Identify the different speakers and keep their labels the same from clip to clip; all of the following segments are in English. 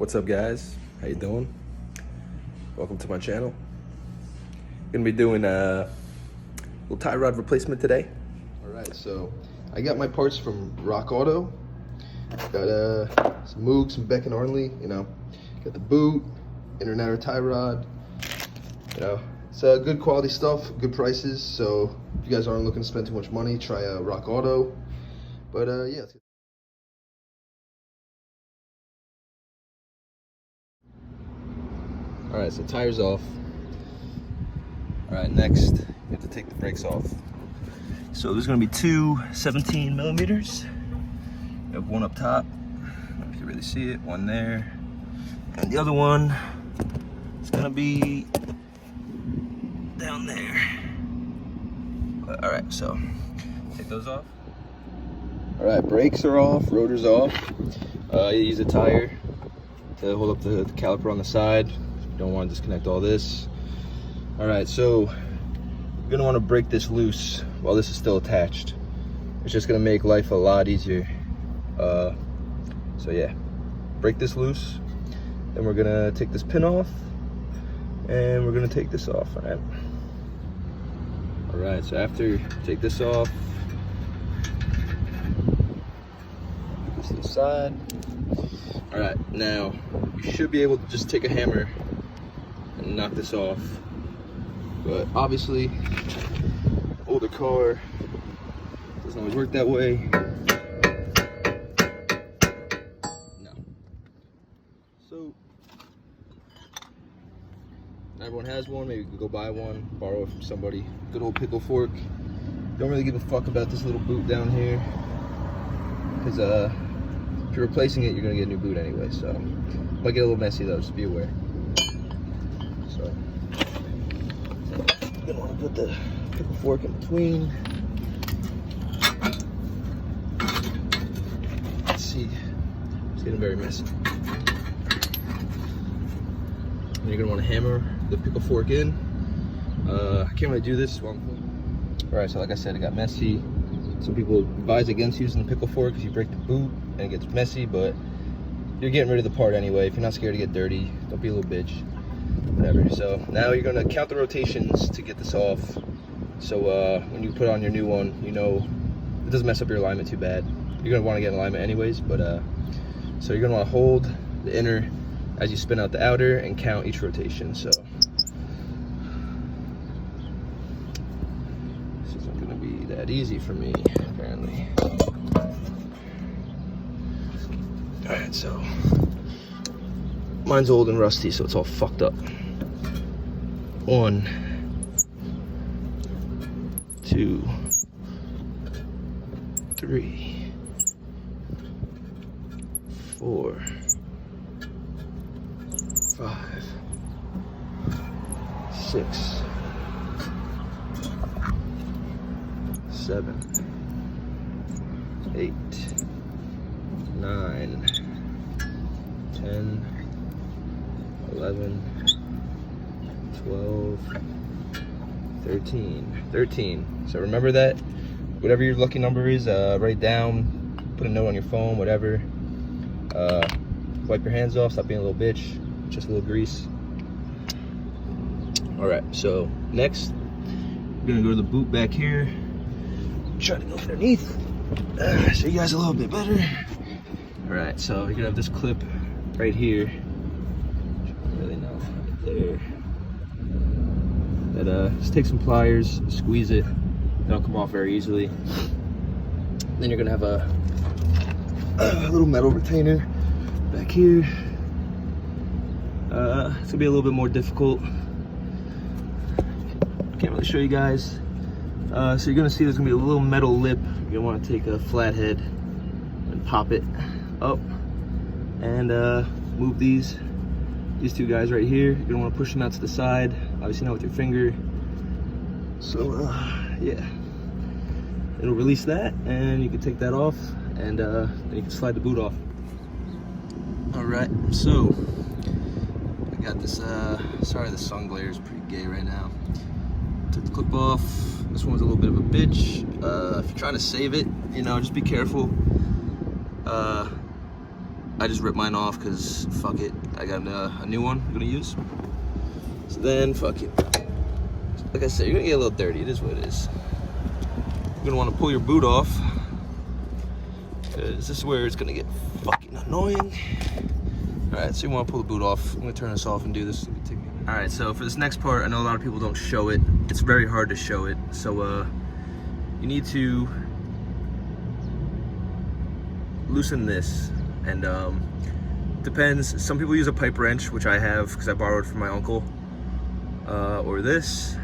Speaker 1: What's up, guys? How you doing? Welcome to my channel. Gonna be doing a little tie rod replacement today.
Speaker 2: Alright, so I got my parts from Rock Auto. Got some Moog, some Beck and Arnley, got the boot, inner and outer tie rod. It's good quality stuff, good prices. So if you guys aren't looking to spend too much money, try Rock Auto. But yeah, let's get. Alright, so tires off. Alright, next you have to take the brakes off. So there's gonna be two 17 millimeters. You have one up top, I don't know if you can really see it, one there. And the other one is gonna be down there. Alright, so take those off. Alright, brakes are off, rotor's off. You use a tire to hold up the caliper on the side. You don't want to disconnect all this. Alright, so you're gonna want to break this loose while this is still attached. It's just gonna make life a lot easier. So yeah, break this loose. Then we're gonna take this pin off and we're gonna take this off. Alright, so after you take this off, put this to the side. Alright, now you should be able to just take a hammer and knock this off. But obviously, older car doesn't always work that way. No. So, everyone has one. Maybe you can go buy one, borrow it from somebody. Good old pickle fork. Don't really give a fuck about this little boot down here, because if you're replacing it, you're gonna get a new boot anyway. So, it might get a little messy though. Just be aware. So, you're gonna want to put the pickle fork in between. Let's see, it's getting very messy. And you're gonna want to hammer the pickle fork in. I can't really do this while I'm filming. Alright, so like I said, it got messy. Some people advise against using the pickle fork because you break the boot and it gets messy, but you're getting rid of the part anyway. If you're not scared to get dirty, don't be a little bitch. Whatever. So now you're gonna count the rotations to get this off. So when you put on your new one, you know it doesn't mess up your alignment too bad. You're gonna want to get in alignment anyways, but so you're gonna want to hold the inner as you spin out the outer and count each rotation. So this isn't gonna be that easy for me, apparently. All right, so mine's old and rusty, so it's all fucked up. 1, 2, 3, 4, 5, 6, 7, 8, 9, 10, 11, 12, 13. So remember that. Whatever your lucky number is, write down, put a note on your phone, whatever. Wipe your hands off, stop being a little bitch. Just a little grease. Alright, so next, we're gonna go to the boot back here. Try to go underneath. Show you guys a little bit better. Alright, so you're gonna have this clip right here. Really not right there. That just take some pliers, squeeze it. That'll come off very easily. Then you're gonna have a little metal retainer back here. It's gonna be a little bit more difficult. Can't really show you guys. So you're gonna see there's gonna be a little metal lip. You're gonna want to take a flathead and pop it up and move these two guys right here. You're gonna want to push them out to the side, obviously not with your finger. So yeah, it'll release that and you can take that off, and then you can slide the boot off. All right, so I got this, sorry the sun glare is pretty gay right now. Took the clip off. This one's a little bit of a bitch. If you're trying to save it, just be careful. I I just ripped mine off because fuck it. I got a new one I'm gonna use. So then, fuck it. Like I said, you're gonna get a little dirty. It is what it is. You're gonna want to pull your boot off, because this is where it's gonna get fucking annoying. All right, so you want to pull the boot off. I'm gonna turn this off and do this. All right, so for this next part, I know a lot of people don't show it. It's very hard to show it. So you need to loosen this, and depends. Some people use a pipe wrench, which I have because I borrowed from my uncle, or this.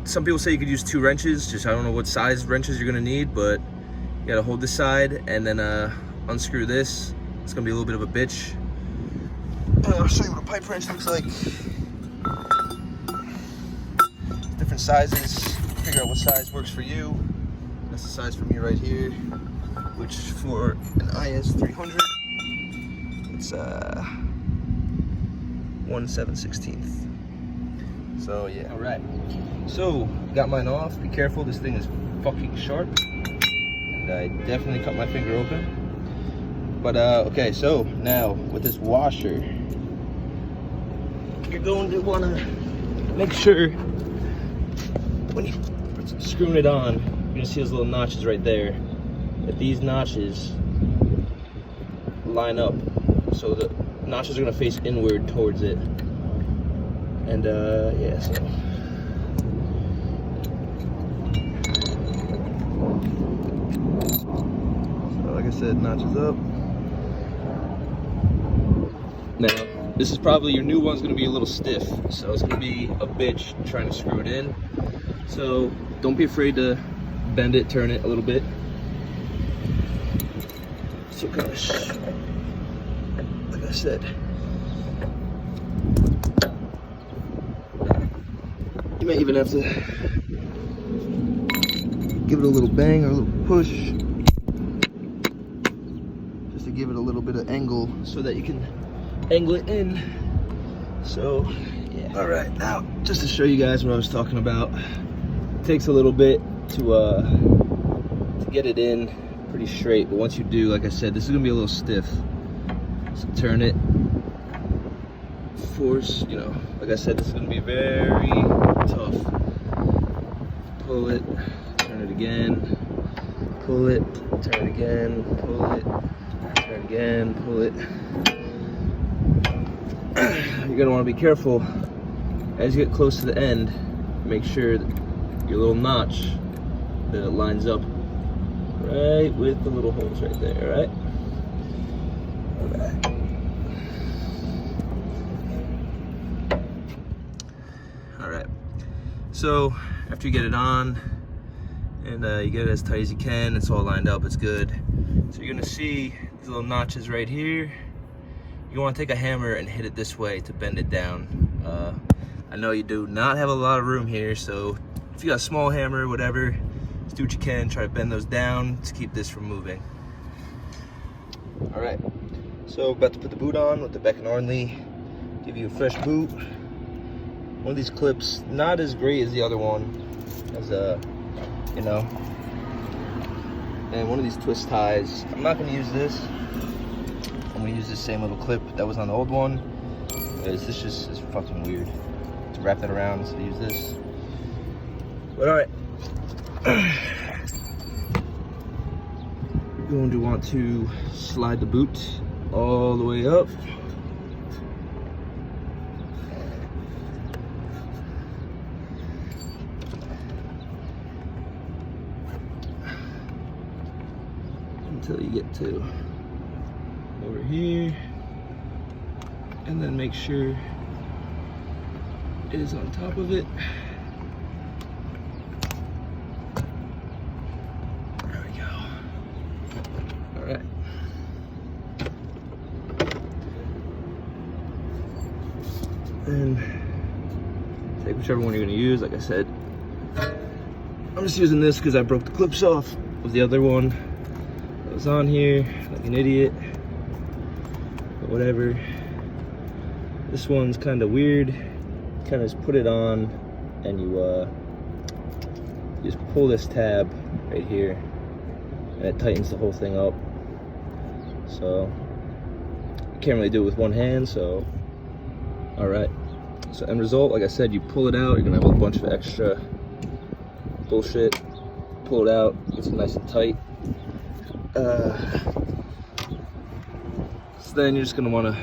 Speaker 2: Some people say you could use 2 wrenches. Just I don't know what size wrenches you're gonna need, but you gotta hold this side and then unscrew this. It's gonna be a little bit of a bitch. And I'll show you what a pipe wrench looks like. Different sizes. Figure out what size works for you. That's the size for me right here, which for an IS300, it's 1/7/16. So yeah. All right. So got mine off. Be careful. This thing is fucking sharp, and I definitely cut my finger open. But okay. So now with this washer, you're going to want to make sure when you're screwing it on, you're gonna see those little notches right there, that these notches line up, so the notches are gonna face inward towards it. And yeah, so like I said, notches up. Now this is probably, your new one's gonna be a little stiff, so it's gonna be a bitch trying to screw it in. So don't be afraid to bend it, turn it a little bit. So gosh, like I said, you may even have to give it a little bang or a little push, just to give it a little bit of angle so that you can angle it in. So yeah. All right, now just to show you guys what I was talking about, it takes a little bit to get it in pretty straight, but once you do, like I said, this is gonna be a little stiff. So turn it, force, you know, like I said, this is gonna be very tough. Pull it, turn it again, pull it, turn it again, pull it, turn it again, pull it. You're gonna want to be careful as you get close to the end. Make sure that your little notch, that it lines up right with the little holes right there. All right. All right. So after you get it on and you get it as tight as you can, it's all lined up. It's good. So you're gonna see these little notches right here. You want to take a hammer and hit it this way to bend it down. I know you do not have a lot of room here, so if you got a small hammer, whatever, just do what you can. Try to bend those down to keep this from moving. All right, so about to put the boot on with the Beck & Ornley. Give you a fresh boot. One of these clips, not as great as the other one, as you know. And one of these twist ties. I'm not going to use this. I'm gonna use this same little clip that was on the old one. This just is fucking weird to wrap that around, so use this. But all right, you're going to want to slide the boot all the way up. Until you get to over here, and then make sure it is on top of it. There we go. All right. Then take whichever one you're going to use. Like I said, I'm just using this because I broke the clips off of the other one that was on here like an idiot. Whatever. This one's kind of weird. Kind of just put it on, and you just pull this tab right here, and it tightens the whole thing up. So can't really do it with one hand, so all right. So end result, like I said, you pull it out, you're gonna have a bunch of extra bullshit. Pull it out, gets it nice and tight. So then you're just gonna wanna,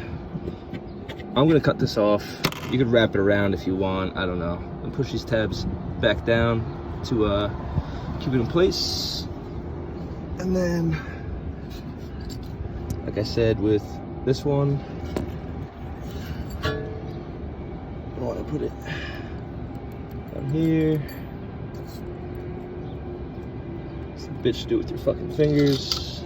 Speaker 2: I'm gonna cut this off. You could wrap it around if you want, I don't know. And push these tabs back down to keep it in place. And then, like I said, with this one, I wanna put it down here. Bitch, do it with your fucking fingers.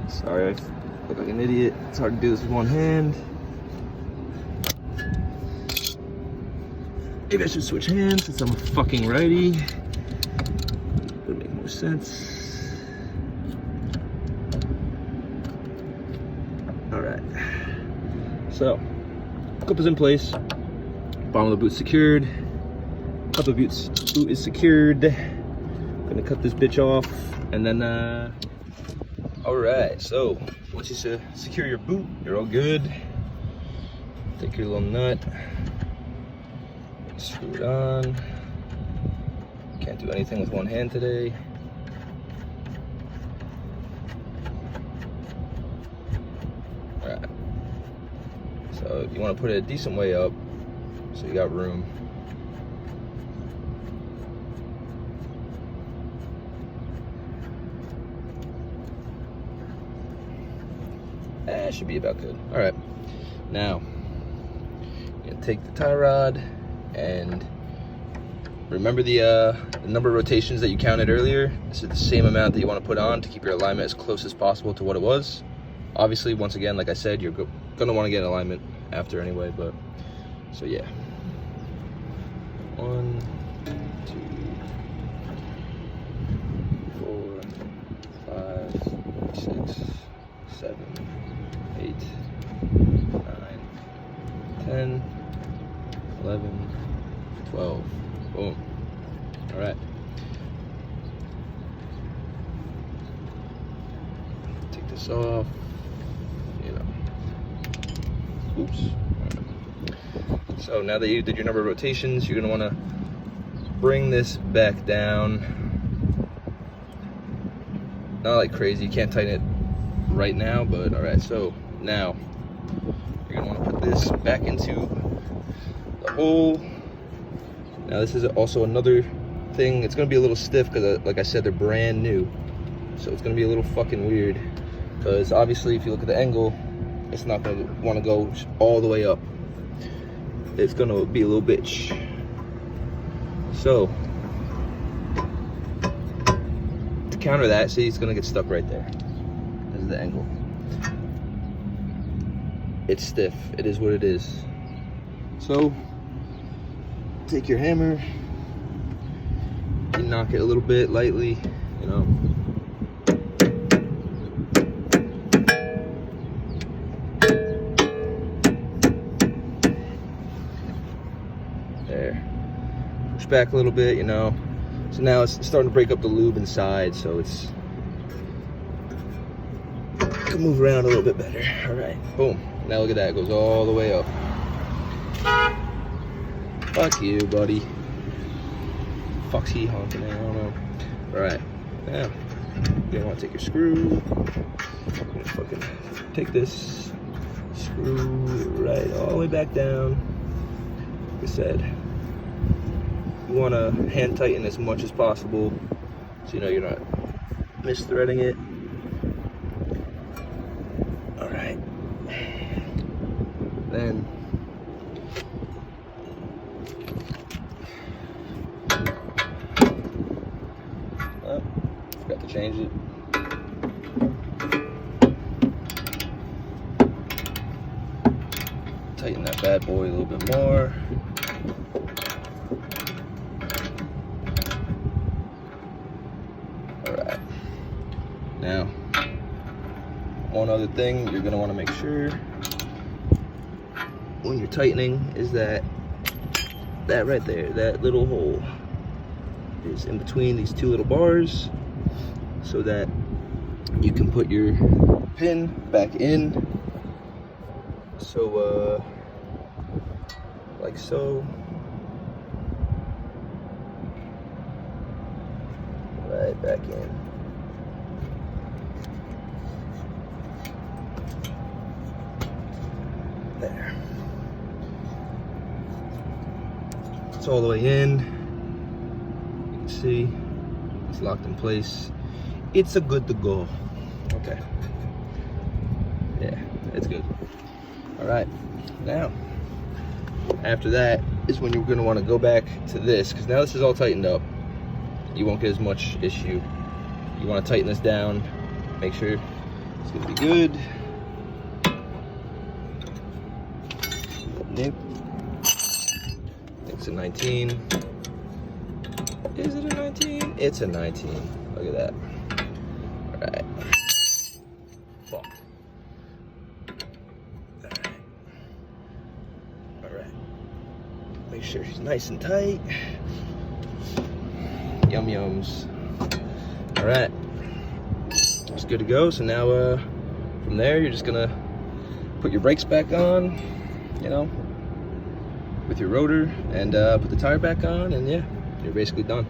Speaker 2: Sorry, I look like an idiot. It's hard to do this with one hand. Maybe I should switch hands since I'm a fucking righty. Would make more sense. All right. So, cup is in place. Bottom of the boot secured. Cup of boot is secured. Gonna cut this bitch off, and then all right, so once you secure your boot, you're all good. Take your little nut, screw it on. Can't do anything with one hand today. All right, so you want to put it a decent way up so you got room. That should be about good. All right, now you're gonna take the tie rod and remember the number of rotations that you counted earlier. This is the same amount that you want to put on to keep your alignment as close as possible to what it was. Obviously, once again, like I said, you're gonna want to get an alignment after anyway, but so yeah. 1, 2, 4, 5, 6, 7, 8, 9, 10, 11, 12. Boom. All right. Take this off. You know. Oops. Right. So now that you did your number of rotations, you're gonna want to bring this back down. Not like crazy. You can't tighten it right now, but all right. So now you're gonna want to put this back into the hole. Now this is also another thing. It's gonna be a little stiff because, like I said, they're brand new, so it's gonna be a little fucking weird. Because obviously, if you look at the angle, it's not gonna want to go all the way up. It's gonna be a little bitch. So to counter that, see, it's gonna get stuck right there. This is the angle. It's stiff. It is what it is. So take your hammer, you knock it a little bit lightly, you know. There. Push back a little bit, you know. So now it's starting to break up the lube inside, so it's can move around a little bit better. All right, boom. Now look at that, it goes all the way up. Fuck you, buddy. Fuck's he honking at? I don't know. Alright, now you're gonna want to take your screw. I'm gonna fucking take this screw right all the way back down. Like I said, you want to hand tighten as much as possible so you know you're not misthreading it. Alright. Then forgot to change it. Tighten that bad boy a little bit more. Alright. Now, one other thing you're gonna want to make sure when you're tightening is that that right there, that little hole is in between these two little bars, so that you can put your pin back in. So like so. Right back in. There. It's all the way in. You can see it's locked in place. It's a good to go. Okay. Yeah, it's good. All right. Now, after that is when you're going to want to go back to this, because now this is all tightened up. You won't get as much issue. You want to tighten this down. Make sure it's going to be good. Nope. It's a 19. Is it a 19? It's a 19. Look at that. All right. Fuck. All right. All right. Make sure she's nice and tight. Yum yums. All right. It's good to go. So now, from there, you're just gonna put your brakes back on, you know, with your rotor, and put the tire back on, and yeah, you're basically done.